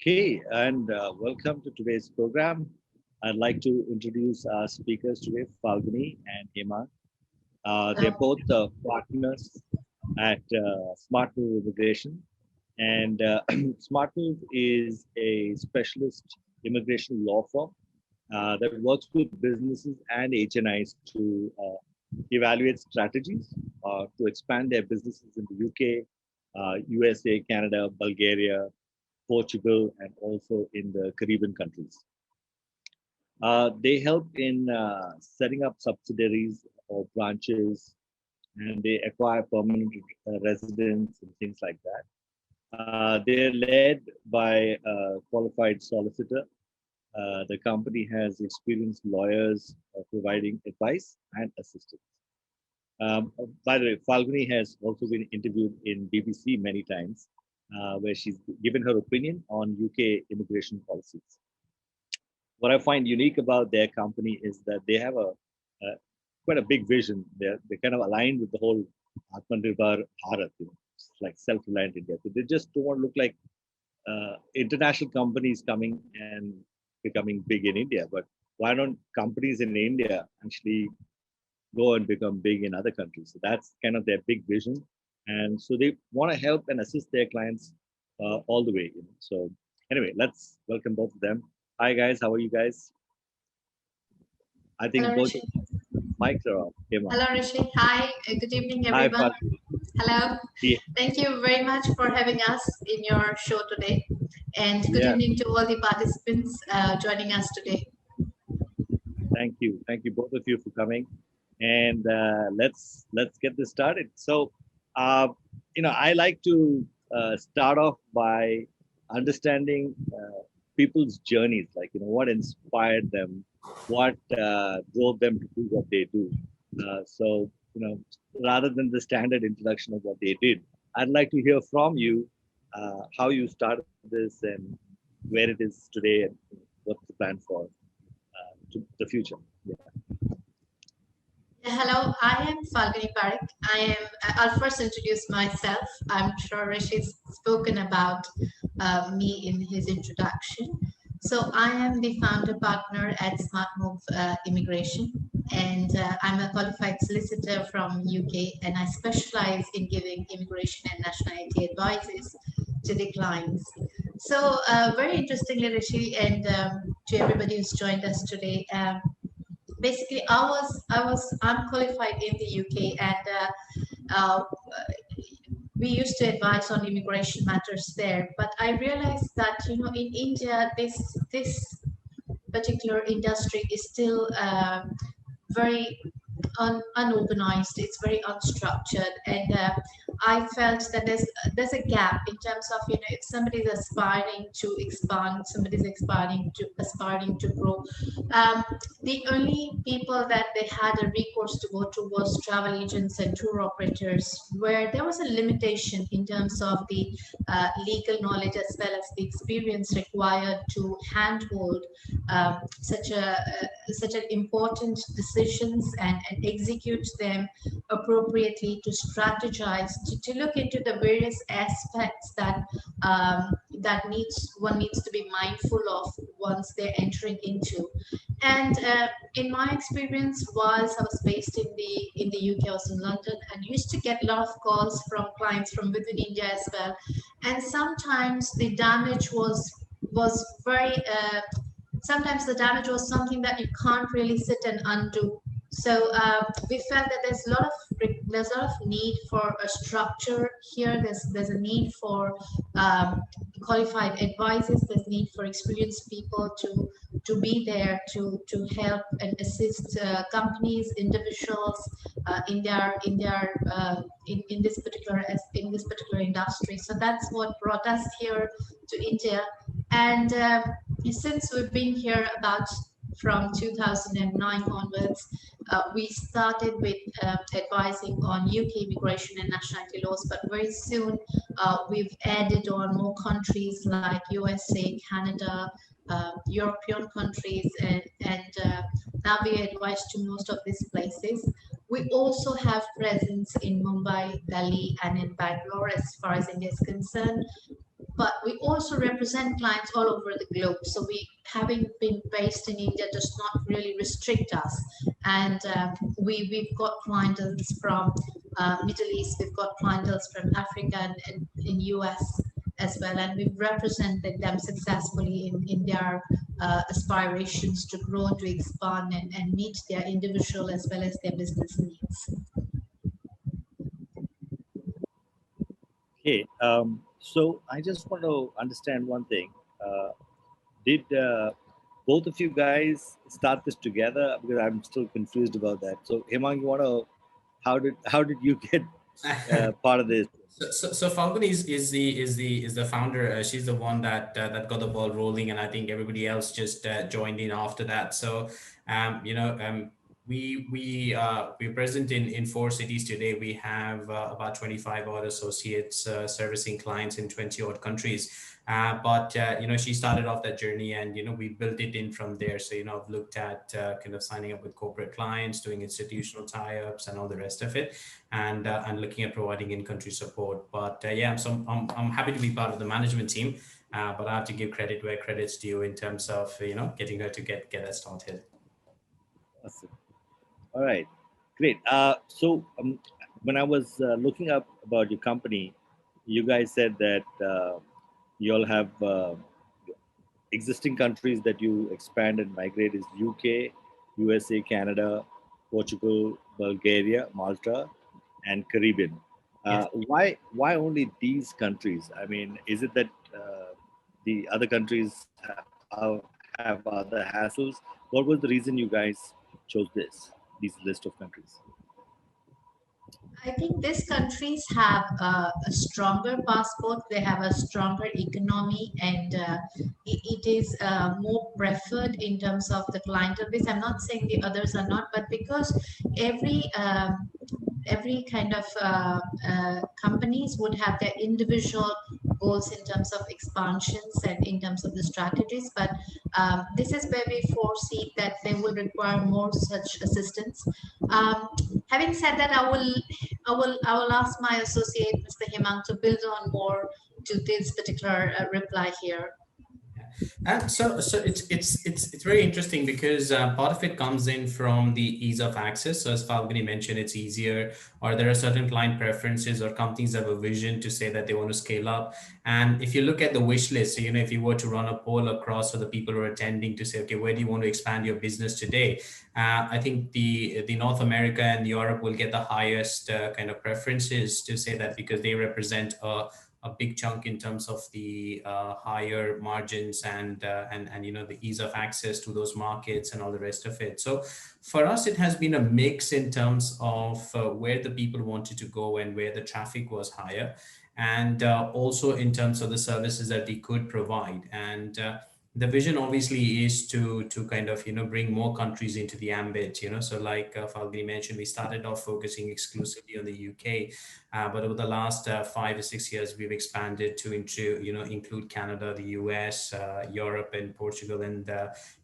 Okay, and welcome to today's program. I'd like to introduce our speakers today, Falguni and Hemang. They're Hello. both partners at SmartMove Immigration. And SmartMove is a specialist immigration law firm that works with businesses and HNIs to evaluate strategies to expand their businesses in the UK, USA, Canada, Bulgaria, Portugal, and also in the Caribbean countries. They help in setting up subsidiaries or branches, and they acquire permanent residents and things like that. They're led by a qualified solicitor. The company has experienced lawyers providing advice and assistance. By the way, Falguni has also been interviewed in BBC many times, where she's given her opinion on UK immigration policies. What I find unique about their company is that they have a quite a big vision. They're kind of aligned with the whole Atmanirbhar Bharat, like self-reliant India. So they just don't want to look like international companies coming and becoming big in India. But why don't companies in India actually go and become big in other countries? So that's kind of their big vision. And so they want to help and assist their clients all the way. So anyway, let's welcome both of them. Hi guys, how are you guys? I think Hello, both Rishi. mics are off. Hello, Rishi. Hi. Good evening, Hi, everyone. Falguni. Hello. Yeah. Thank you very much for having us in your show today. And good Yeah. evening to all the participants joining us today. Thank you both of you for coming, and let's get this started. So, I like to start off by understanding people's journeys, like what inspired them, what drove them to do what they do. So, rather than the standard introduction of what they did, I'd like to hear from you how you started this and where it is today, and what's the plan for to the future. Yeah. Hello, I am Falguni Parekh. I'll first introduce myself. I'm sure Rishi's spoken about me in his introduction. So I am the founder partner at SmartMove Immigration, and I'm a qualified solicitor from UK, and I specialize in giving immigration and nationality advices to the clients. So very interestingly, Rishi, and to everybody who's joined us today, basically I'm qualified in the UK, and we used to advise on immigration matters there. But I realized that in India this particular industry is still very unorganized. It's very unstructured, and I felt that there's a gap in terms of if somebody's aspiring to expand, somebody's aspiring to grow. The only people that they had a recourse to go to was travel agents and tour operators, where there was a limitation in terms of the legal knowledge as well as the experience required to handhold such an important decisions and execute them appropriately, to strategize, to look into the various aspects that one needs to be mindful of once they're entering into. And in my experience, whilst I was based in the UK, I was in London, and used to get a lot of calls from clients from within India as well. And sometimes the damage was very sometimes the damage was something that you can't really sit and undo. So we felt that there's a lot of need for a structure here. There's a need for qualified advisors. There's need for experienced people to be there to help and assist companies, individuals in this particular industry. So that's what brought us here to India. And since we've been here about from 2009 onwards, we started with advising on UK immigration and nationality laws, but very soon we've added on more countries like USA, Canada, European countries, and now we advise to most of these places. We also have presence in Mumbai, Delhi, and in Bangalore as far as India is concerned. but we also represent clients all over the globe. So we, having been based in India, does not really restrict us. And we've got clientels from Middle East, we've got clientels from Africa and in US as well, and we've represented them successfully in their aspirations to grow, to expand, and meet their individual as well as their business needs. Okay, so I just want to understand one thing. Did both of you guys start this together? Because I'm still confused about that. So, Hemang, you want to how did you get part of this? So Falguni is the founder. She's the one that got the ball rolling, and I think everybody else just joined in after that. So, we're present in 4 cities today. We have about 25 odd associates servicing clients in 20 odd countries. But she started off that journey, and we built it in from there. So I've looked at kind of signing up with corporate clients, doing institutional tie-ups, and all the rest of it, and looking at providing in-country support. But yeah, so I'm happy to be part of the management team. But I have to give credit where credit's due in terms of getting her to get that started. Awesome. All right, great. So when I was looking up about your company, you guys said that you all have existing countries that you expand and migrate is UK, USA, Canada, Portugal, Bulgaria, Malta, and Caribbean. Yes. Why only these countries? I mean, is it that the other countries have other hassles? What was the reason you guys chose these list of countries? I think these countries have a stronger passport, they have a stronger economy, and it is more preferred in terms of the clientele base. I'm not saying the others are not, but because every kind of companies would have their individual goals in terms of expansions and in terms of the strategies, but this is where we foresee that they will require more such assistance. Having said that, I will ask my associate, Mr. Hemang, to build on more to this particular reply here. So it's very interesting because part of it comes in from the ease of access. So as Falguni mentioned, it's easier, or there are certain client preferences or companies have a vision to say that they want to scale up. And if you look at the wish list, so if you were to run a poll across for the people who are attending to say, okay, where do you want to expand your business today? I think the North America and Europe will get the highest kind of preferences to say that, because they represent a big chunk in terms of the higher margins and the ease of access to those markets and all the rest of it. So for us, it has been a mix in terms of where the people wanted to go and where the traffic was higher, and also in terms of the services that we could provide. And the vision obviously is to kind of bring more countries into the ambit. So like Falguni mentioned, we started off focusing exclusively on the UK, but over the last 5 or 6 years, we've expanded to include Canada, the US, Europe, and Portugal, and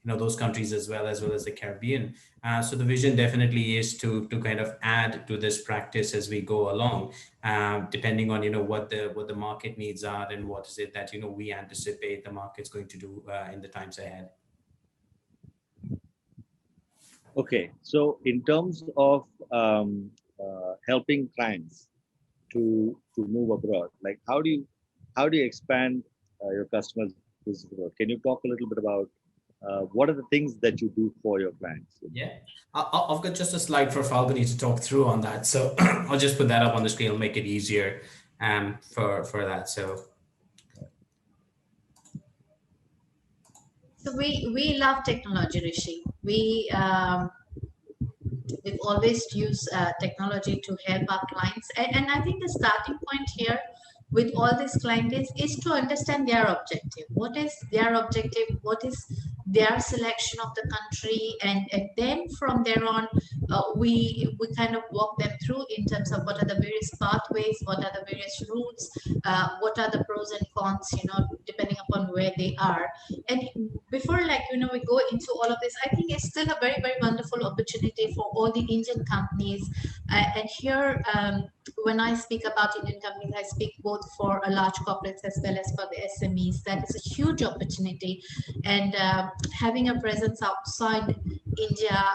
those countries as well as the Caribbean. So the vision definitely is to kind of add to this practice as we go along, depending on what the market needs are and what is it that we anticipate the market's going to do in the times ahead. Okay, so in terms of helping clients to move abroad, like how do you expand your customers' business abroad? Can you talk a little bit about what are the things that you do for your clients? Yeah, I've got just a slide for Falguni to talk through on that. So I'll just put that up on the screen. It'll make it easier for that. So we love technology, Rishi. We've always used technology to help our clients, and I think the starting point here with all these clients is to understand their objective. What is their objective? What is their selection of the country? And then from there on, we kind of walk them through in terms of what are the various pathways, what are the various routes, what are the pros and cons, depending upon where they are. And before we go into all of this, I think it's still a very, very wonderful opportunity for all the Indian companies. And here, when I speak about Indian companies, I speak both for large corporates as well as for the SMEs. That is a huge opportunity, and having a presence outside India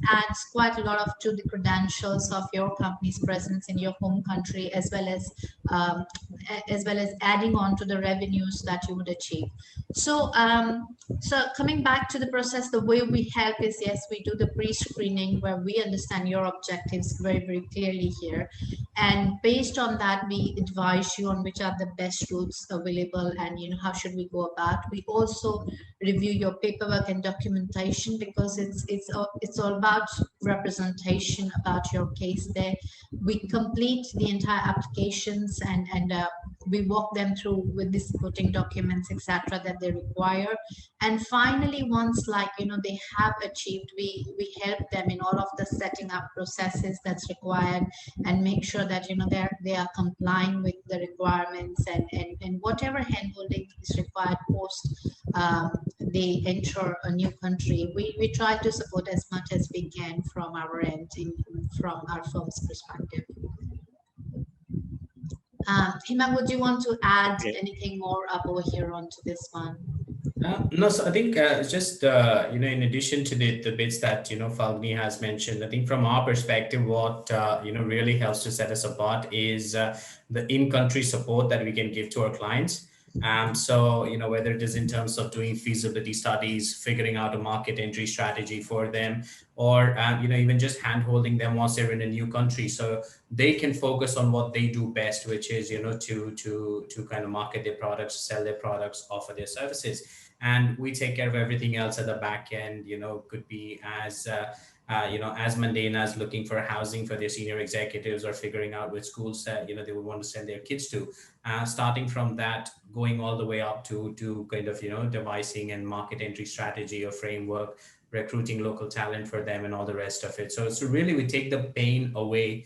adds quite a lot of to the credentials of your company's presence in your home country, um, as well as adding on to the revenues that you would achieve. So, so coming back to the process, the way we help is, yes, we do the pre-screening where we understand your objectives very, very clearly here. And based on that, we advise you on which are the best routes available and, how should we go about. We also review your paperwork and documentation because it's all about representation about your case there. We complete the entire applications and we walk them through with the supporting documents, etc., that they require. And finally, once they have achieved, we help them in all of the setting up processes that's required and make sure that they are complying with the requirements and whatever handholding is required post they enter a new country. We try to support as much as we can from our end, from our firm's perspective. Hemang, would you want to add anything more up over here onto this one? No, so I think it's just in addition to the bits that Falguni has mentioned, I think from our perspective, what really helps to set us apart is the in-country support that we can give to our clients. So whether it is in terms of doing feasibility studies, figuring out a market entry strategy for them, or even just hand-holding them once they're in a new country, so they can focus on what they do best, which is to kind of market their products, sell their products, offer their services. And we take care of everything else at the back end. Could be as as mundane as looking for housing for their senior executives or figuring out which schools that they would want to send their kids to. Starting from that, going all the way up to kind of devising and market entry strategy or framework, recruiting local talent for them, and all the rest of it. So really, we take the pain away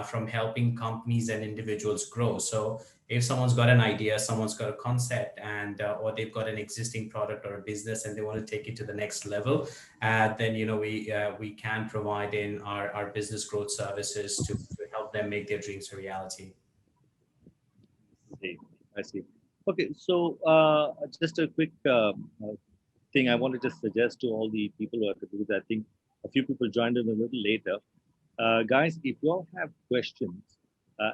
from helping companies and individuals grow. So if someone's got an idea, someone's got a concept, and or they've got an existing product or a business and they want to take it to the next level, then we can provide in our business growth services to help them make their dreams a reality. I see. Okay, so just a quick thing I want to just suggest to all the people who are to do that. I think a few people joined in a little later. Guys, if you all have questions,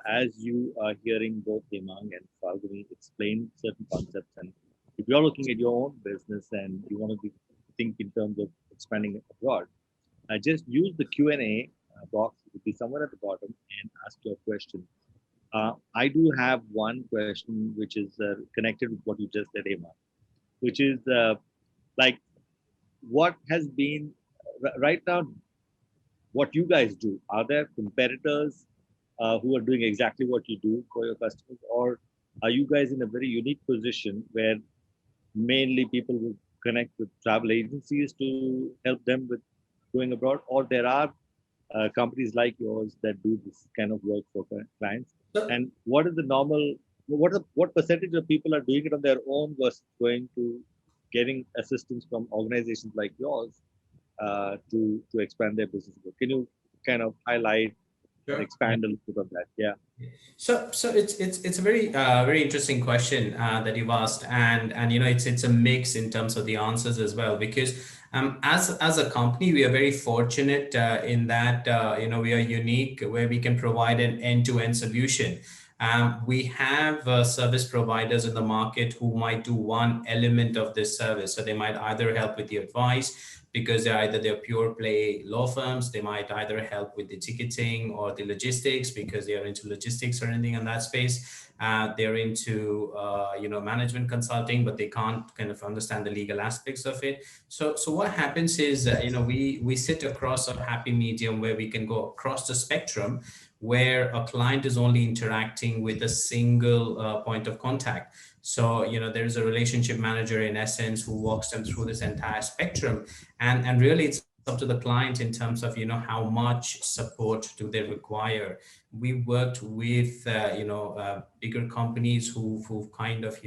as you are hearing both Hemang and Falguni explain certain concepts, and if you're looking at your own business and you want to think in terms of expanding abroad, just use the Q&A box. It will be somewhere at the bottom, and ask your question. I do have one question which is connected with what you just said, Hemang, which is what has been right now, what you guys do. Are there competitors who are doing exactly what you do for your customers, or are you guys in a very unique position where mainly people will connect with travel agencies to help them with going abroad, or there are companies like yours that do this kind of work for clients? And what is the normal, what percentage of people are doing it on their own versus going to getting assistance from organizations like yours to expand their business? Can you kind of highlight and expand a little bit on that? Yeah. So it's a very interesting question that you've asked, and it's a mix in terms of the answers as well, because as a company we are very fortunate in that we are unique where we can provide an end-to-end solution. We have service providers in the market who might do one element of this service. So they might either help with the advice, because they're pure play law firms. They might either help with the ticketing or the logistics because they are into logistics or anything in that space. They're into management consulting, but they can't kind of understand the legal aspects of it. So what happens is we sit across a happy medium where we can go across the spectrum, where a client is only interacting with a single point of contact. So, there's a relationship manager in essence who walks them through this entire spectrum. And really it's up to the client in terms of, how much support do they require. We worked with, bigger companies who've kind of,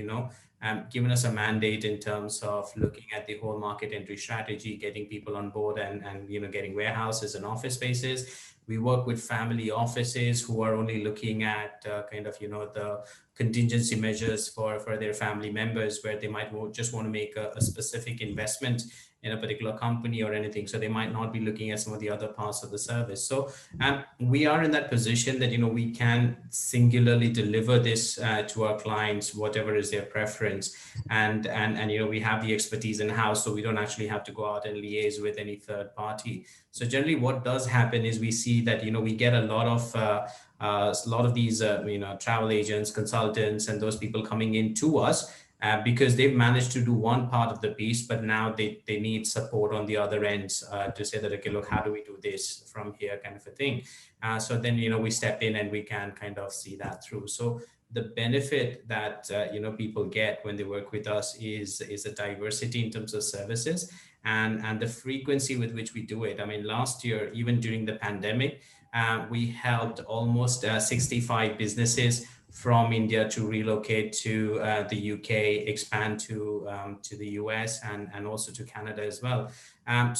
given us a mandate in terms of looking at the whole market entry strategy, getting people on board, and getting warehouses and office spaces. We work with family offices who are only looking at the contingency measures for their family members, where they might just want to make a specific investment in a particular company or anything. So they might not be looking at some of the other parts of the service. So we are in that position that, we can singularly deliver this to our clients, whatever is their preference. And we have the expertise in house, so we don't actually have to go out and liaise with any third party. So generally what does happen is we see that, we get a lot of these, travel agents, consultants, and those people coming in to us because they've managed to do one part of the piece, but now they need support on the other ends to say that, okay, look, how do we do this from here, kind of a thing. So then, we step in and we can kind of see that through. So the benefit that, people get when they work with us is a diversity in terms of services and the frequency with which we do it. I mean, last year, even during the pandemic, we helped almost 65 businesses from India to relocate to the UK, expand to the US, and also to Canada as well. And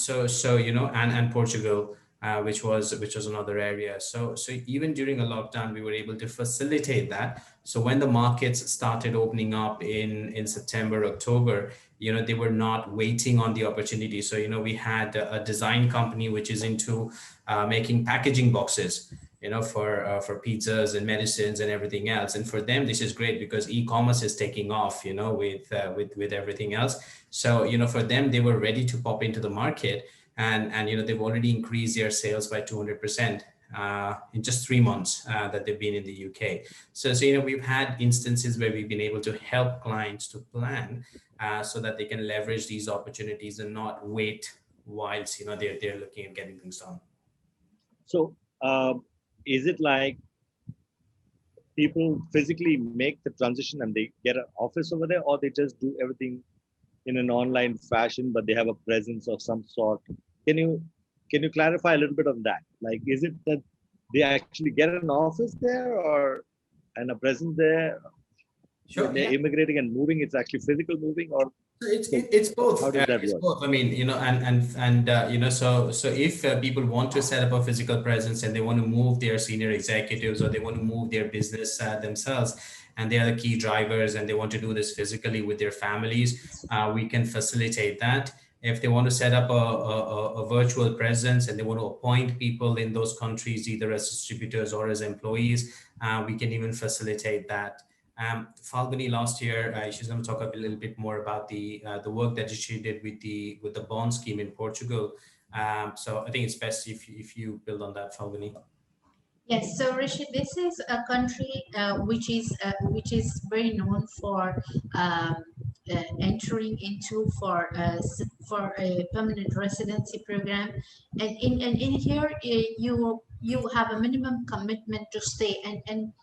Portugal, which was another area. So even during a lockdown, we were able to facilitate that. So when the markets started opening up in September, October, they were not waiting on the opportunity. So, we had a design company which is into making packaging boxes, for pizzas and medicines and everything else. And for them, this is great because e-commerce is taking off, with everything else. So, for them, they were ready to pop into the market, and they've already increased their sales by 200%. In just 3 months that they've been in the UK. So we've had instances where we've been able to help clients to plan so that they can leverage these opportunities and not wait whilst they're looking at getting things done. So is it like people physically make the transition and they get an office over there, or they just do everything in an online fashion, but they have a presence of some sort? Can you clarify a little bit on that? Like, is it that they actually get an office there and a presence there? Sure. When they're immigrating and moving, it's actually physical moving, or it's both. How does that work? Both. I mean, so if people want to set up a physical presence and they want to move their senior executives, or they want to move their business themselves, and they are the key drivers, and they want to do this physically with their families, we can facilitate that. If they want to set up a virtual presence and they want to appoint people in those countries, either as distributors or as employees, we can even facilitate that. Falguni last year, she's going to talk a little bit more about the work that she did with the bond scheme in Portugal. So I think it's best if you build on that, Falguni. Yes, so Rishi, this is a country which is very known for entering into for a permanent residency program, and in here you have a minimum commitment to stay, and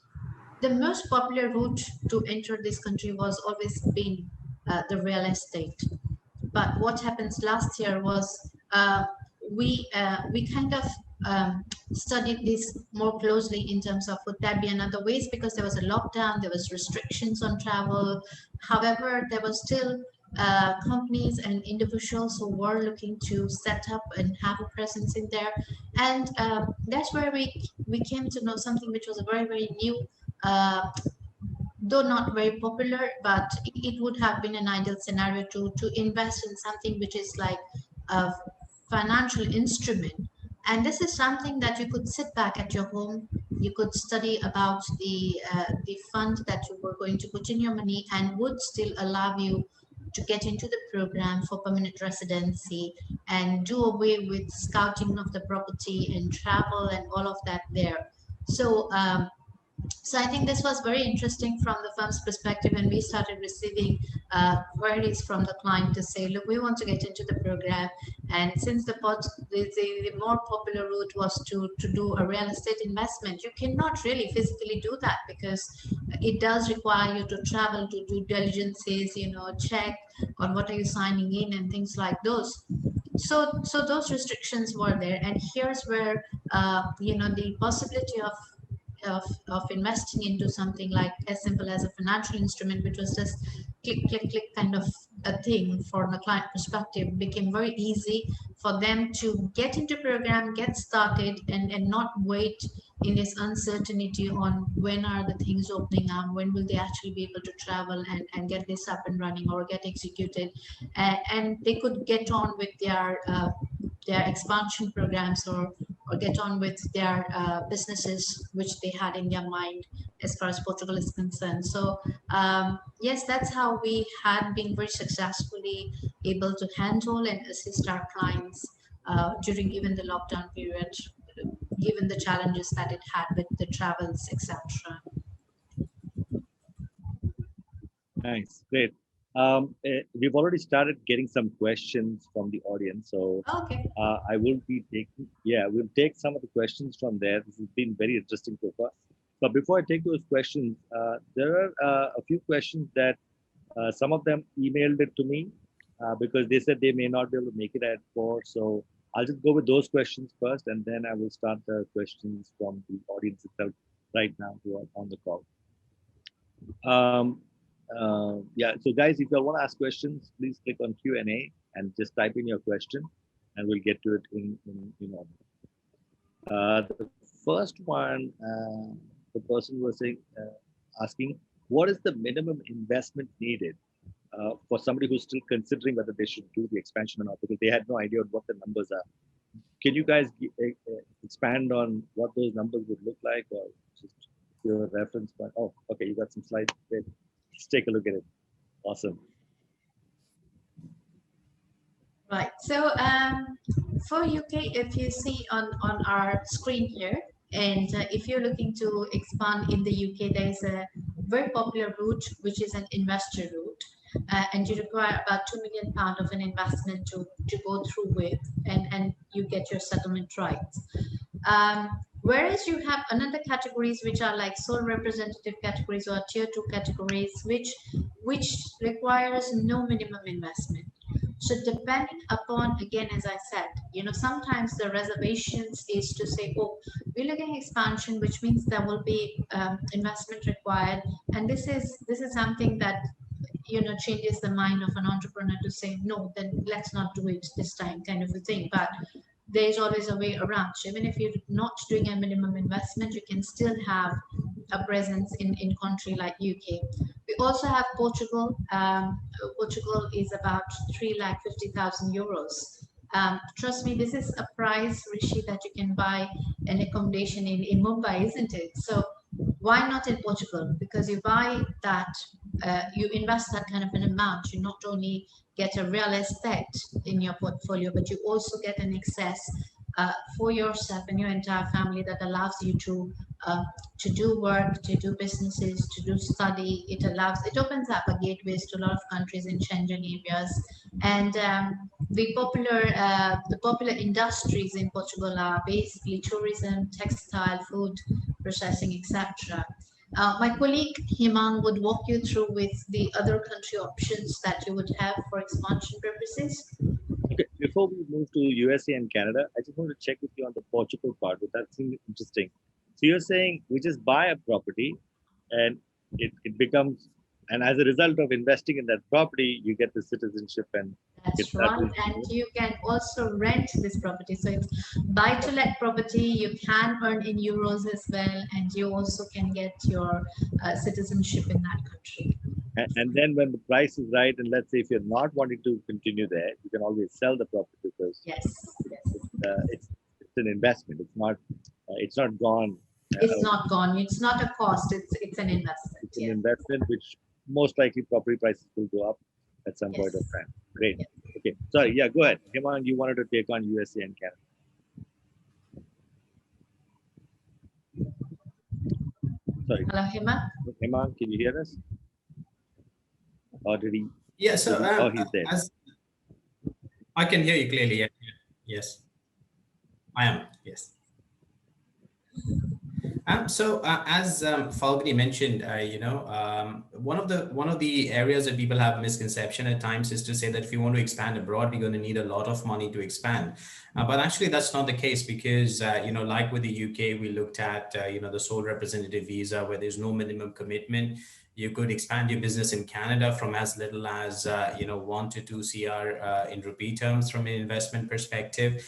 the most popular route to enter this country was always been the real estate. But what happens last year was we kind of studied this more closely in terms of would that be another ways, because there was a lockdown, there was restrictions on travel. However, there was still companies and individuals who were looking to set up and have a presence in there, and that's where we came to know something which was a very, very new, though not very popular, but it would have been an ideal scenario to invest in something which is like a financial instrument. And this is something that you could sit back at your home, you could study about the fund that you were going to put in your money, and would still allow you to get into the program for permanent residency and do away with scouting of the property and travel and all of that there. So so I think this was very interesting from the firm's perspective, and we started receiving queries from the client to say, look, we want to get into the program. And since the more popular route was to do a real estate investment, you cannot really physically do that because it does require you to travel to do diligences, check on what are you signing in and things like those. so those restrictions were there, and here's where the possibility of investing into something like as simple as a financial instrument, which was just click click click kind of a thing for the client perspective, became very easy for them to get into program, get started, and not wait in this uncertainty on when are the things opening up, when will they actually be able to travel and get this up and running or get executed, and they could get on with their expansion programs, or get on with their businesses which they had in their mind as far as Portugal is concerned. So yes, that's how we had been very successfully able to handle and assist our clients during even the lockdown period, given the challenges that it had with the travels, etc. Thanks. Great. We've already started getting some questions from the audience, so Okay. I will be taking. Yeah, we'll take some of the questions from there. This has been very interesting so far. But before I take those questions, there are a few questions that some of them emailed it to me because they said they may not be able to make it at 4. So I'll just go with those questions first, and then I will start the questions from the audience itself right now who are on the call. Yeah, so guys, if you want to ask questions, please click on Q&A and just type in your question, and we'll get to it in the first one, the person was saying, asking, what is the minimum investment needed for somebody who's still considering whether they should do the expansion or not, because they had no idea what the numbers are. Can you guys expand on what those numbers would look like, or just your reference point? Oh, okay, you got some slides. Great. Let's take a look at it. Awesome. Right. So for UK, if you see on our screen here, and if you're looking to expand in the UK, there is a very popular route, which is an investor route. And you require about £2 million of an investment to go through with, and you get your settlement rights. Whereas you have another categories which are like sole representative categories or tier 2 categories, which requires no minimum investment. So depending upon, again, as I said, sometimes the reservations is to say, oh, we're looking at expansion, which means there will be investment required, and this is something that changes the mind of an entrepreneur to say, no, then let's not do it this time, kind of a thing. But there's always a way around. So even if you're not doing a minimum investment, you can still have a presence in country like UK. We also have Portugal. Portugal is about 350,000 euros. Trust me, this is a price, Rishi, that you can buy an accommodation in Mumbai, isn't it? So why not in Portugal? Because you buy that, you invest that kind of an amount, you not only get a real estate in your portfolio, but you also get an excess for yourself and your entire family that allows you to do work, to do businesses, to do study. It opens up a gateways to a lot of countries in Schengen areas. And the popular industries in Portugal are basically tourism, textile, food processing, etc. My colleague Hemang would walk you through with the other country options that you would have for expansion purposes. Okay, before we move to USA and Canada, I just want to check with you on the Portugal part, but that seems interesting. So you're saying we just buy a property and it becomes, and as a result of investing in that property, you get the citizenship and that's right. And you can also rent this property. So it's buy-to-let property. You can earn in euros as well, and you also can get your citizenship in that country. And then when the price is right, and let's say if you're not wanting to continue there, you can always sell the property because it's an investment. It's not gone. It's not gone. It's not a cost. It's an investment. It's an investment which most likely property prices will go up at some point of time. Great. Yes. Okay. Sorry. Yeah. Go ahead. Hemang, you wanted to take on USA and Canada. Sorry. Hello, Hemang. Hemang, can you hear us? Or did he? Yeah. So he's there. I can hear you clearly. Yes, I am. Yes. As Falguni mentioned, one of the areas that people have misconception at times is to say that if you want to expand abroad, we're going to need a lot of money to expand. But actually, that's not the case because like with the UK, we looked at the sole representative visa where there's no minimum commitment. You could expand your business in Canada from as little as 1 to 2 CR in rupee terms from an investment perspective.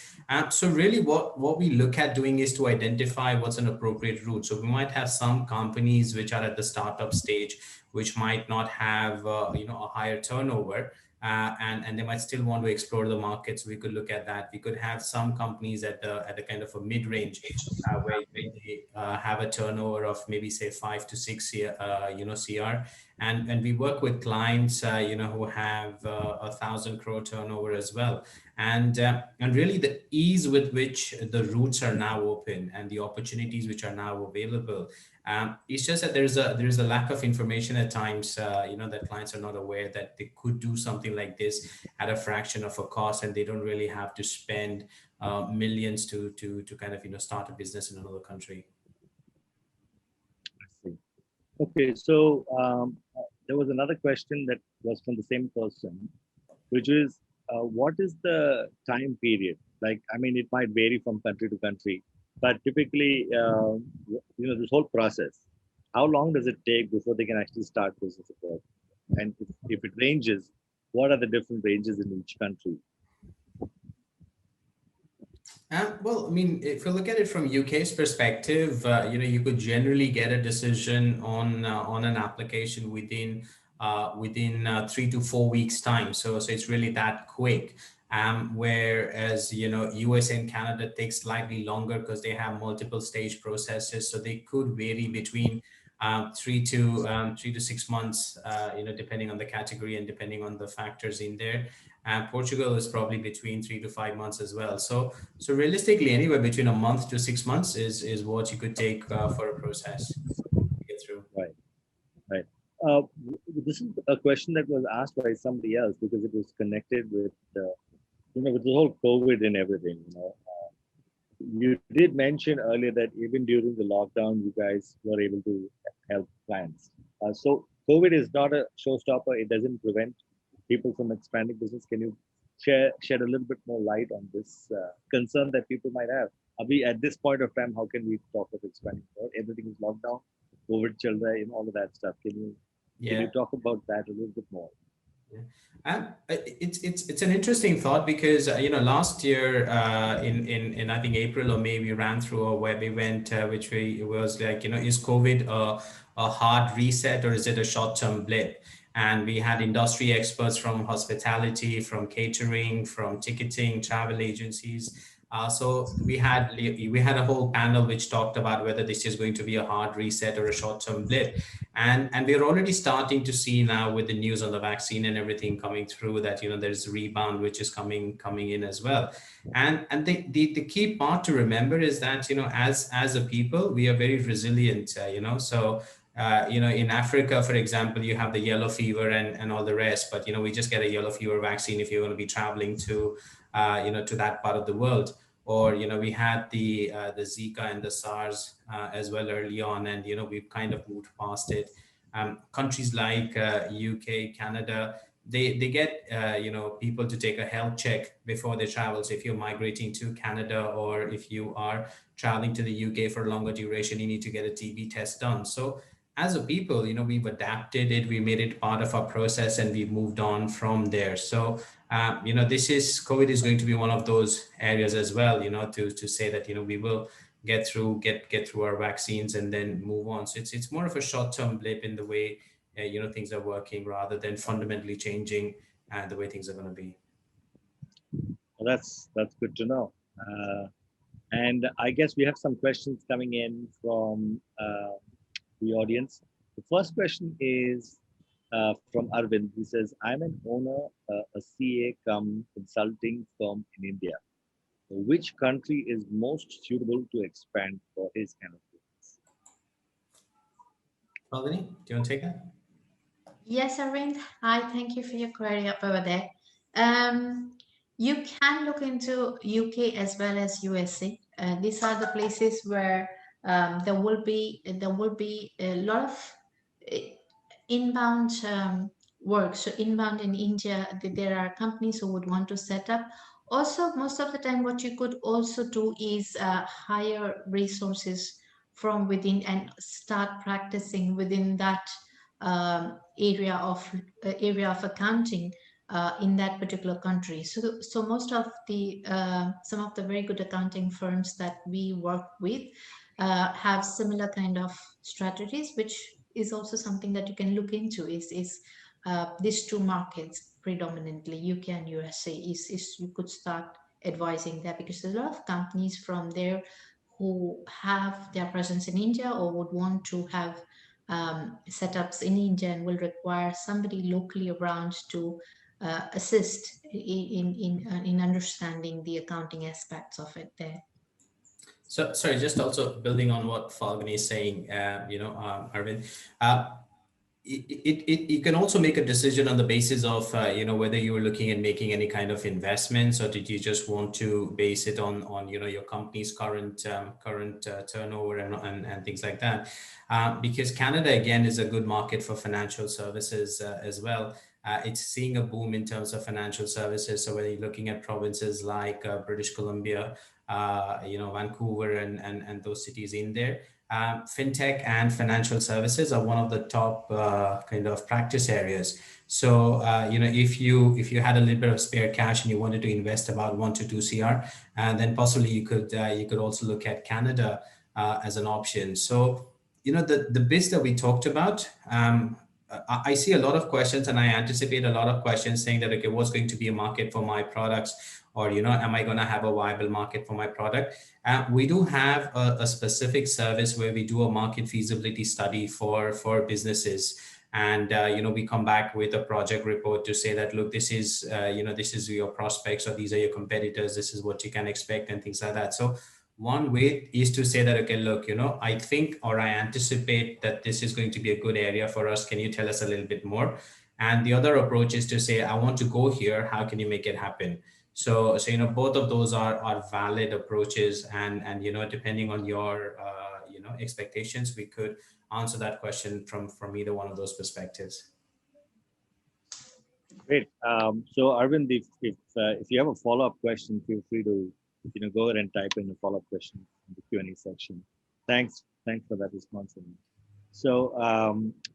So really what we look at doing is to identify what's an appropriate route. So we might have some companies which are at the startup stage, which might not have a higher turnover. And they might still want to explore the markets. We could look at that. We could have some companies at the kind of a mid-range where they have a turnover of maybe say 5 to 6 CR, and we work with clients who have 1,000 crore turnover as well. And really the ease with which the routes are now open and the opportunities which are now available, it's just that there's a lack of information at times, that clients are not aware that they could do something like this at a fraction of a cost, and they don't really have to spend millions to kind of start a business in another country. I see. Okay, so there was another question that was from the same person, which is what is the time period? Like, I mean, it might vary from country to country, but typically, this whole process, how long does it take before they can actually start business abroad? And if it ranges, what are the different ranges in each country? Well, I mean, if you look at it from UK's perspective, you could generally get a decision on an application within 3 to 4 weeks time. So it's really that quick. Whereas USA and Canada takes slightly longer because they have multiple stage processes, so they could vary between 3 to 6 months, depending on the category and depending on the factors in there. And Portugal is probably between 3 to 5 months as well. So realistically, anywhere between a month to 6 months is what you could take for a process to get through. Right, right. Uh, this is a question that was asked by somebody else because it was connected with the whole COVID and everything. You did mention earlier that even during the lockdown, you guys were able to help clients. So COVID is not a showstopper. It doesn't prevent people from expanding business. Can you shed a little bit more light on this concern that people might have? Are we at this point of time? How can we talk of expanding? Everything is locked down, COVID children, all of that stuff. Can you talk about that a little bit more? It's an interesting thought because last year in I think April or May, we ran through a web event it was like, is COVID a hard reset or is it a short-term blip? And we had industry experts from hospitality, from catering, from ticketing, travel agencies. So we had a whole panel which talked about whether this is going to be a hard reset or a short-term blip. And we're already starting to see now with the news on the vaccine and everything coming through that there's a rebound which is coming in as well. And the key part to remember is that as a people we are very resilient. So in Africa, for example, you have the yellow fever and all the rest, but we just get a yellow fever vaccine if you're going to be traveling to to that part of the world. Or we had the Zika and the SARS as well early on, and we've kind of moved past it. Countries like UK, Canada, they get people to take a health check before they travel. So if you're migrating to Canada or if you are traveling to the UK for a longer duration, you need to get a TB test done. So as a people, we've adapted it, we made it part of our process, and we've moved on from there. So COVID is going to be one of those areas as well, to say that we will get through our vaccines and then move on. So it's more of a short-term blip in the way things are working rather than fundamentally changing the way things are going to be. Well, that's good to know. And I guess we have some questions coming in from the audience. The first question is from Arvind. He says, I'm an owner, a CA cum consulting firm in India. Which country is most suitable to expand for his kind of business? Falguni, do you want to take that? Yes, Arvind. Hi, thank you for your query up over there. You can look into UK as well as USA. These are the places where there will be a lot of inbound work. So inbound in India, there are companies who would want to set up. Also, most of the time, what you could also do is hire resources from within and start practicing within that area of accounting in that particular country. So most of the some of the very good accounting firms that we work with have similar kind of strategies, which is also something that you can look into. Is these two markets predominantly UK and USA? Is you could start advising there, because there's a lot of companies from there who have their presence in India or would want to have setups in India and will require somebody locally around to assist in understanding the accounting aspects of it there. So, sorry, just also building on what Falguni is saying, Arvind, you can also make a decision on the basis of, whether you were looking at making any kind of investments, or did you just want to base it on your company's current turnover and things like that. Because Canada, again, is a good market for financial services as well. It's seeing a boom in terms of financial services. So whether you're looking at provinces like British Columbia, Vancouver and those cities in there, fintech and financial services are one of the top kind of practice areas. So if you had a little bit of spare cash and you wanted to invest about 1 to 2 CR, and then possibly you could also look at Canada as an option. So the bits that we talked about, I see a lot of questions, and I anticipate a lot of questions saying that, okay, what's going to be a market for my products? Or, am I going to have a viable market for my product? We do have a specific service where we do a market feasibility study for businesses. And, we come back with a project report to say that, look, this is your prospects, or these are your competitors. This is what you can expect and things like that. So one way is to say that, okay, look, I think, or I anticipate that this is going to be a good area for us. Can you tell us a little bit more? And the other approach is to say, I want to go here. How can you make it happen? So both of those are valid approaches, and depending on your expectations, we could answer that question from either one of those perspectives. Great. So Arvind, if you have a follow-up question, feel free to go ahead and type in a follow-up question in the Q&A section. Thanks for that response. So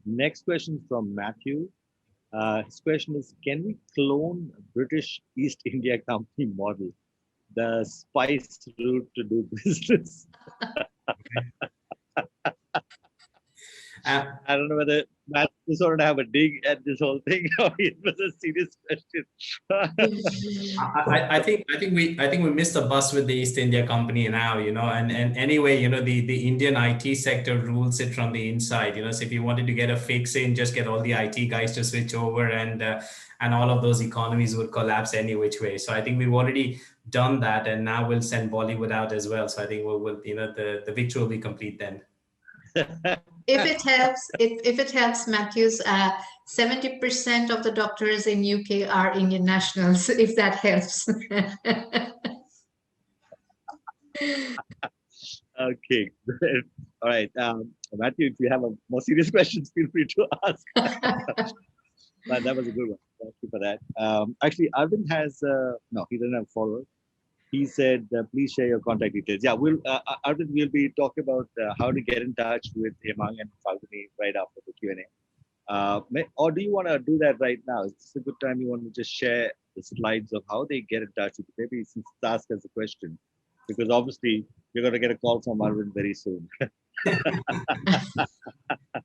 next question from Matthew. His question is, can we clone British East India Company model, the spice route to do business? I don't know whether Matt just wanted to have a dig at this whole thing, or it was a serious question. I think we missed the bus with the East India Company now, and anyway, the Indian IT sector rules it from the inside, so if you wanted to get a fix in, just get all the IT guys to switch over, and all of those economies would collapse any which way. So I think we've already done that, and now we'll send Bollywood out as well. So I think we'll the victory will be complete then. If it helps, Matthews, 70% of the doctors in UK are Indian nationals, if that helps. Okay, all right. Matthew, if you have a more serious questions, feel free to ask. But that was a good one. Thank you for that. Actually, Arvind has, no, he doesn't have a follow-up. He said, please share your contact details. Yeah, Arvind, we'll be talking about how to get in touch with Hemang and Falguni right after the Q&A. Or do you want to do that right now? Is this a good time you want to just share the slides of how they get in touch with you? Maybe since ask us a question, because obviously you're going to get a call from Arvind very soon.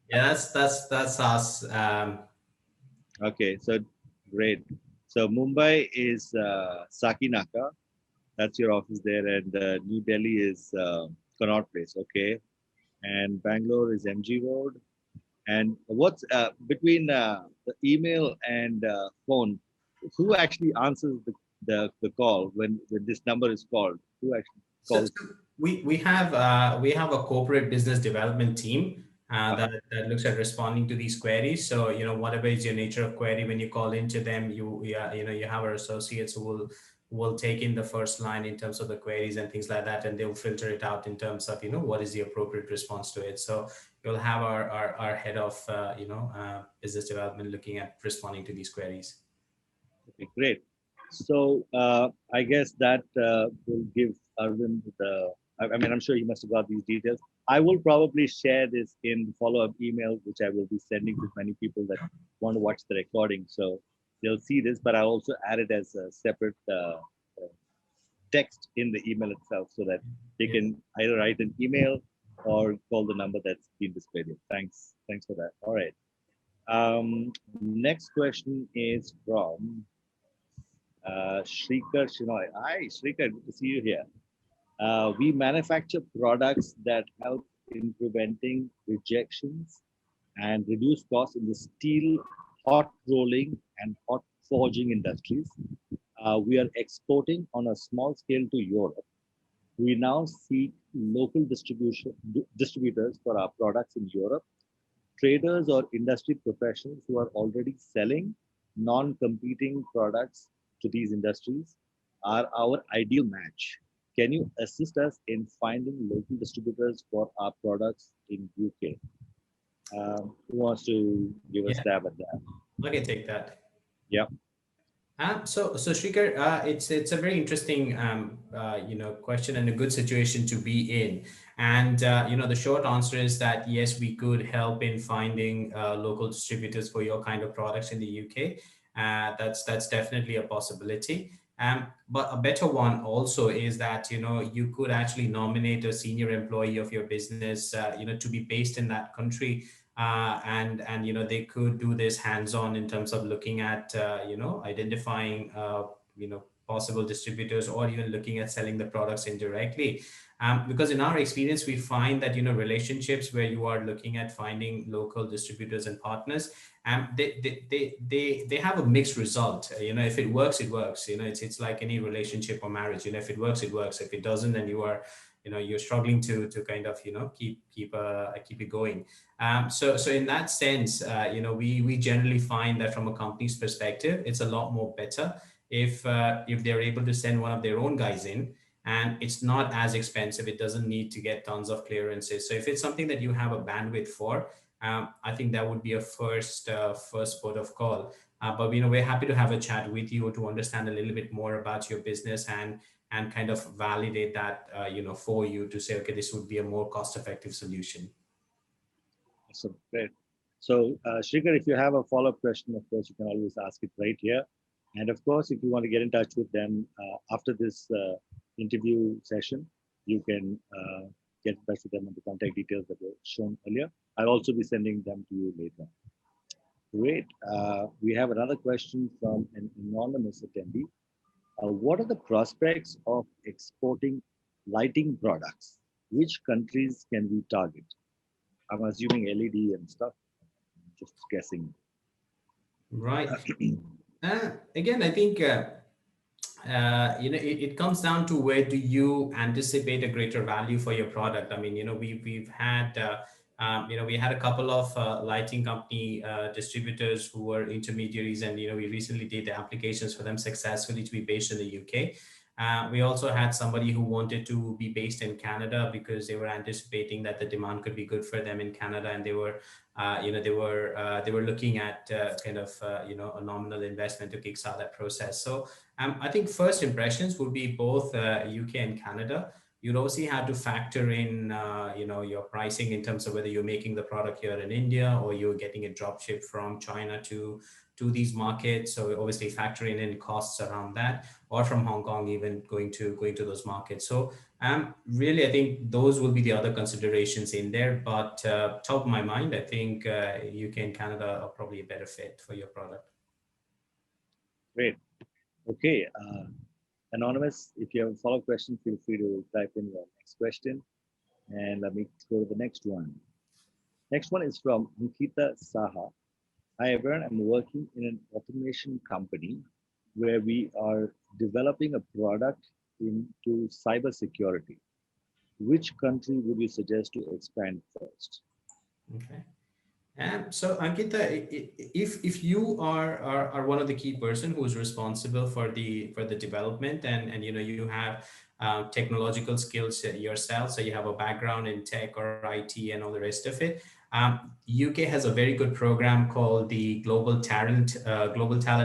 Yeah, that's us. Okay, so great. So Mumbai is Sakinaka. That's your office there, and New Delhi is Connaught Place. Okay, and Bangalore is MG Road. And what's between the email and phone? Who actually answers the call when this number is called? Who actually calls? So we have a corporate business development team that looks at responding to these queries. So whatever is your nature of query, when you call into them, you have our associates who will take in the first line in terms of the queries and things like that, and they'll filter it out in terms of, what is the appropriate response to it. So you'll have our head of, business development looking at responding to these queries. Okay, great. So I guess that will give Arvind I mean, I'm sure he must have got these details. I will probably share this in the follow-up email, which I will be sending to many people that want to watch the recording. So they'll see this, but I also add it as a separate text in the email itself so that they can either write an email or call the number that's been displayed here. Thanks for that. All right. Next question is from Shrikar Shinoy. Hi, Shrikar, good to see you here. We manufacture products that help in preventing rejections and reduce costs in the steel, hot rolling, and hot forging industries. We are exporting on a small scale to Europe. We now seek local distributors for our products in Europe. Traders or industry professionals who are already selling non-competing products to these industries are our ideal match. Can you assist us in finding local distributors for our products in UK? Who wants to give a stab at that? I can take that. Yeah. So Shrikar, it's a very interesting question and a good situation to be in. And the short answer is that yes, we could help in finding local distributors for your kind of products in the UK. That's definitely a possibility. But a better one also is that you could actually nominate a senior employee of your business to be based in that country. And they could do this hands-on in terms of looking at identifying possible distributors, or even looking at selling the products indirectly, because in our experience we find that relationships where you are looking at finding local distributors and partners, they have a mixed result. If it works, it works. It's like any relationship or marriage. If it works, it works. If it doesn't, then you're struggling to kind of keep it going. So in that sense, we generally find that from a company's perspective, it's a lot more better if they're able to send one of their own guys in, and it's not as expensive. It doesn't need to get tons of clearances. So if it's something that you have a bandwidth for, I think that would be a first port of call. But we're happy to have a chat with you to understand a little bit more about your business and kind of validate that for you to say, okay, this would be a more cost-effective solution. Awesome, great. So Shrikar, if you have a follow-up question, of course, you can always ask it right here. And of course, if you want to get in touch with them after this interview session, you can get in touch with them on the contact details that were shown earlier. I'll also be sending them to you later. Great. We have another question from an anonymous attendee. What are the prospects of exporting lighting products? Which countries can we target? I'm assuming LED and stuff. Just guessing. Right. Again, I think it comes down to where do you anticipate a greater value for your product. I mean, we've had we had a couple of lighting company distributors who were intermediaries, and we recently did the applications for them successfully to be based in the UK. We also had somebody who wanted to be based in Canada because they were anticipating that the demand could be good for them in Canada, and they were they were looking at kind of a nominal investment to kickstart that process. So I think first impressions would be both UK and Canada. You'd also have to factor in your pricing in terms of whether you're making the product here in India or you're getting a drop ship from China to these markets. So obviously factoring in costs around that, or from Hong Kong even going to those markets. So really, I think those will be the other considerations in there. But top of my mind, I think UK and Canada are probably a better fit for your product. Great. Okay. Anonymous, if you have a follow-up question, feel free to type in your next question. And let me go to the next one. Next one is from Ankita Saha. Hi everyone, I'm working in an automation company where we are developing a product into cybersecurity. Which country would you suggest to expand first? Okay. So Ankita, if you are one of the key person who is responsible for the development, and you have technological skills yourself, so you have a background in tech or IT and all the rest of it. UK has a very good program called the Global Talent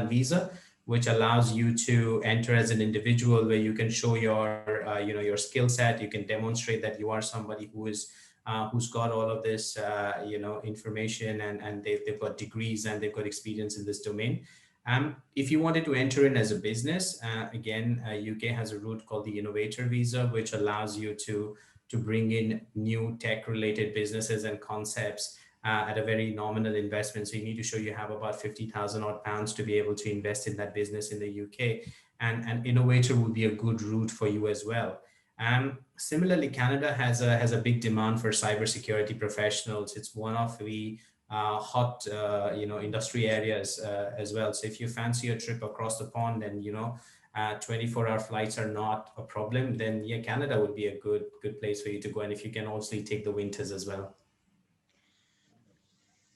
Visa, which allows you to enter as an individual, where you can show your skill set. You can demonstrate that you are somebody who's got all of this information, and they've got degrees and they've got experience in this domain. If you wanted to enter in as a business, again, UK has a route called the Innovator Visa, which allows you to bring in new tech related businesses and concepts at a very nominal investment. So you need to show you have about 50,000 odd pounds to be able to invest in that business in the UK, and Innovator will be a good route for you as well. Similarly, Canada has a big demand for cybersecurity professionals. It's one of the hot industry areas as well. So if you fancy a trip across the pond, and 24-hour flights are not a problem, then yeah, Canada would be a good place for you to go. And if you can also take the winters as well.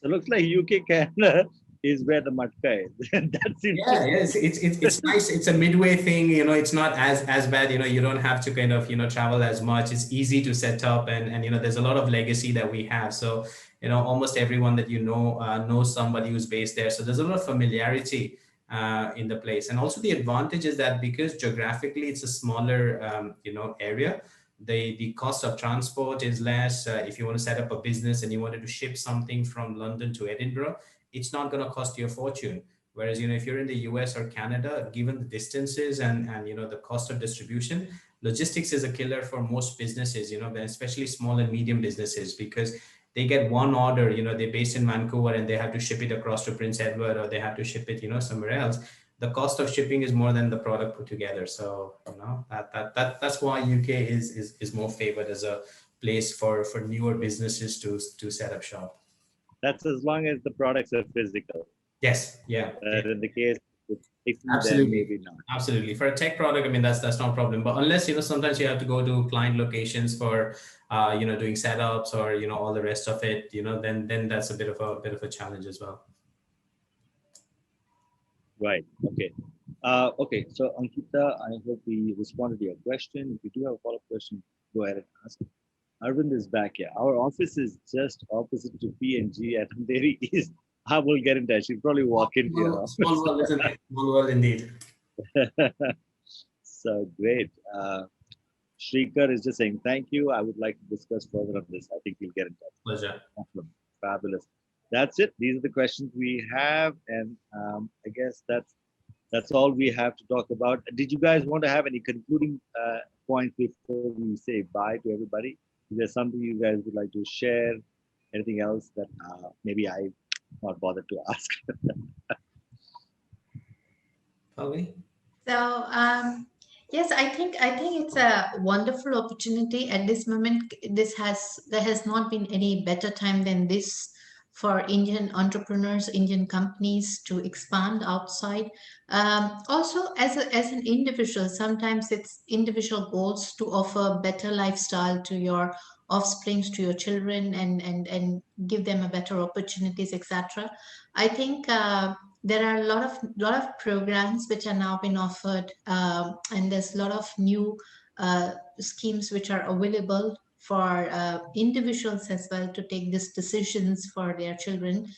It looks like UK Canada is where the matka is. That's Yeah, interesting. yeah, it's nice. It's a midway thing. It's not as bad. You don't have to kind of travel as much. It's easy to set up, and there's a lot of legacy that we have. So almost everyone that knows somebody who's based there. So there's a lot of familiarity in the place, and also the advantage is that because geographically it's a smaller area, the cost of transport is less. If you want to set up a business and you wanted to ship something from London to Edinburgh, it's not going to cost you a fortune. Whereas, if you're in the US or Canada, given the distances and the cost of distribution, logistics is a killer for most businesses, especially small and medium businesses, because they get one order, they're based in Vancouver and they have to ship it across to Prince Edward, or they have to ship it, somewhere else. The cost of shipping is more than the product put together. So, that's why UK is more favored as a place for newer businesses to set up shop. That's as long as the products are physical. Yes. Yeah. In the case of Absolutely. then maybe not. Absolutely. For a tech product, I mean, that's not a problem. But unless, sometimes you have to go to client locations for, doing setups or, all the rest of it, then that's a bit of a challenge as well. Right. Okay. Okay. So Ankita, I hope we responded to your question. If you do have a follow-up question, go ahead and ask. Arvind is back here. Our office is just opposite to P&G at Andheri East. I will get in touch. You'll probably walk into your office. Small world, isn't it? Small world indeed. So great. Shrikar is just saying, thank you. I would like to discuss further on this. I think we'll get in touch. Pleasure. Awesome. Fabulous. That's it. These are the questions we have. And I guess that's all we have to talk about. Did you guys want to have any concluding points before we say bye to everybody? Is there something you guys would like to share? Anything else that maybe I not bothered to ask? Falguni? So yes, I think it's a wonderful opportunity at this moment. There has not been any better time than this for Indian entrepreneurs, Indian companies to expand outside. Also, as an individual, sometimes it's individual goals to offer better lifestyle to your offsprings, to your children, and give them a better opportunities, etc. I think there are a lot of programs which are now being offered, and there's a lot of new schemes which are available for individuals as well to take these decisions for their children,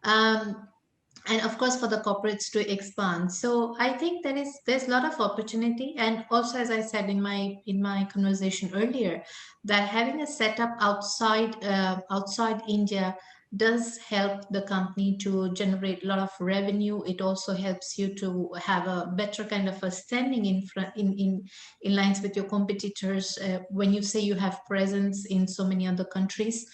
and of course for the corporates to expand. So I think there's a lot of opportunity, and also, as I said in my conversation earlier, that having a setup outside India does help the company to generate a lot of revenue. It also helps you to have a better kind of a standing in lines with your competitors when you say you have presence in so many other countries.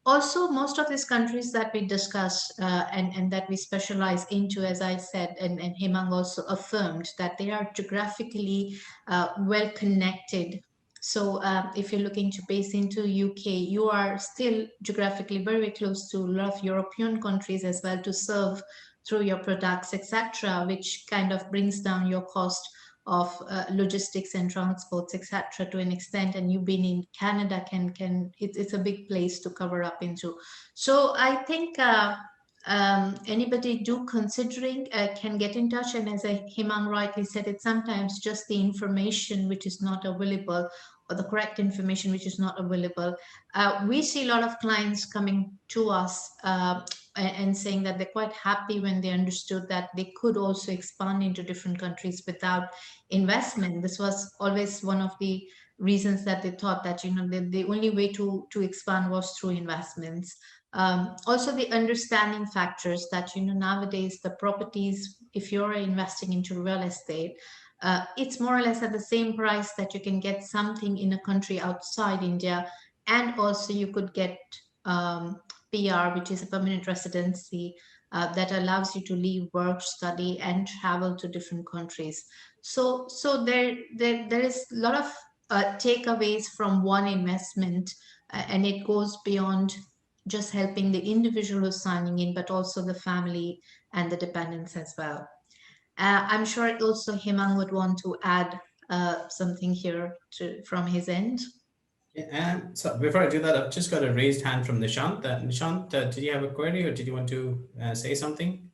Also, most of these countries that we discuss and that we specialize into, as I said, and Hemang also affirmed, that they are geographically well connected. So if you're looking to base into UK, you are still geographically very close to a lot of European countries as well to serve through your products, etc., which kind of brings down your cost logistics and transports, etc., to an extent, and you've been in Canada, it's a big place to cover up into. So I think anybody do considering can get in touch, and as Hemang rightly said, it's sometimes just the information which is not available, or the correct information which is not available. We see a lot of clients coming to us and saying that they're quite happy when they understood that they could also expand into different countries without investment. This was always one of the reasons that they thought that, you know, the only way to expand was through investments. Also the understanding factors that, you know, nowadays the properties, if you're investing into real estate, it's more or less at the same price that you can get something in a country outside India, and also you could get PR, which is a permanent residency, that allows you to leave work, study, and travel to different countries. So there is a lot of takeaways from one investment, and it goes beyond just helping the individual who's signing in, but also the family and the dependents as well. I'm sure also Hemang would want to add something here from his end. Yeah, and so before I do that, I've just got a raised hand from Nishant. Nishant, did you have a query, or did you want to say something?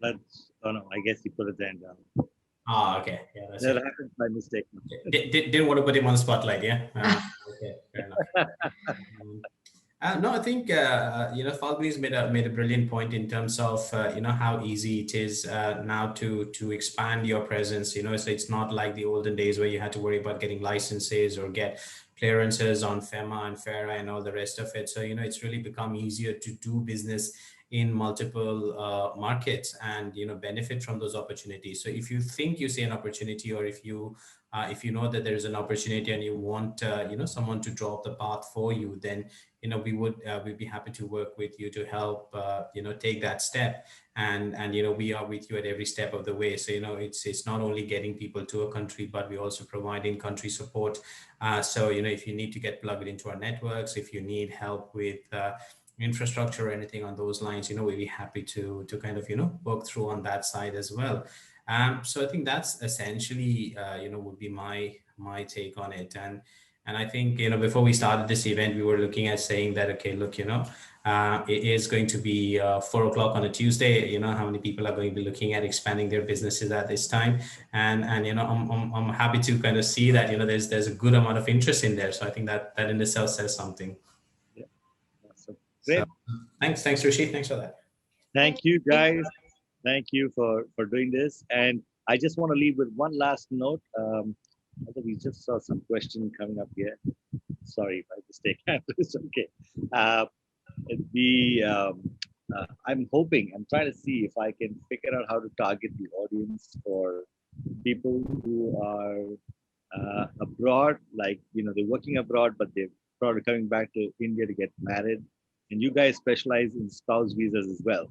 Oh no, I guess he put his hand down. Ah, okay. Yeah, that's That it. happened by mistake. Didn't want to put him on the spotlight, yeah? Okay, fair enough. No, I think you know, Falguni's made a brilliant point in terms of you know, how easy it is now to expand your presence. You know, so it's not like the olden days where you had to worry about getting licenses or get clearances on FEMA and FERA and all the rest of it. So you know, it's really become easier to do business in multiple markets and, you know, benefit from those opportunities. So if you think you see an opportunity, or if you know that there is an opportunity and you want you know, someone to draw up the path for you, then you know, we'd be happy to work with you to help you know, take that step. And you know, we are with you at every step of the way. So you know, it's not only getting people to a country, but we also provide in country support. So you know, if you need to get plugged into our networks, if you need help with infrastructure or anything on those lines, you know, we'd be happy to kind of, you know, work through on that side as well. So I think that's essentially you know, would be my take on it. And I think, you know, before we started this event, we were looking at saying that, okay, look, you know, it is going to be 4 o'clock on a Tuesday. You know, how many people are going to be looking at expanding their businesses at this time? And you know, I'm happy to kind of see that, you know, there's a good amount of interest in there. So I think that in itself says something. Yeah. Awesome. Great. So, thanks, Rishi. Thanks for that. Thank you, guys. Thank you for doing this. And I just want to leave with one last note. We just saw some question coming up here. Sorry, by mistake. It's okay. I'm hoping, I'm trying to see if I can figure out how to target the audience for people who are abroad, like, you know, they're working abroad, but they're probably coming back to India to get married. And you guys specialize in spouse visas as well.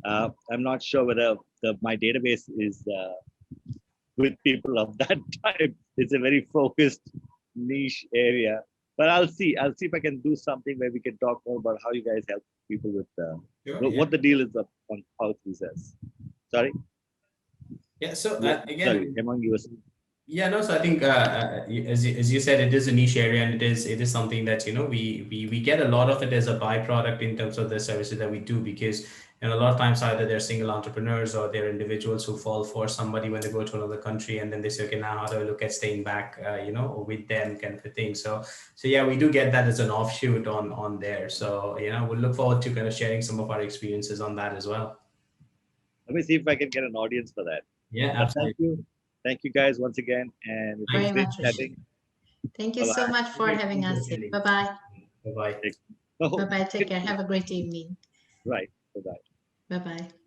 I'm not sure whether my database is with people of that type. It's a very focused niche area, but I'll see if I can do something where we can talk more about how you guys help people with what the deal is on spouse visas. Sorry. Yeah. So again, sorry, Hemang, you were saying. Yeah, no. So I think, as you said, it is a niche area, and it is something that, you know, we get a lot of it as a byproduct in terms of the services that we do, because, you know, a lot of times either they're single entrepreneurs or they're individuals who fall for somebody when they go to another country, and then they say, okay, now how do I look at staying back, you know, with them, kind of a thing. So yeah, we do get that as an offshoot on there. So you know, we'll look forward to kind of sharing some of our experiences on that as well. Let me see if I can get an audience for that. Yeah, absolutely. Thank you. Thank you guys once again, and it was great chatting. Thank you so much for having us here. Bye-bye. Bye-bye. Bye-bye. Take care. Have a great evening. Right. Bye-bye. Bye-bye.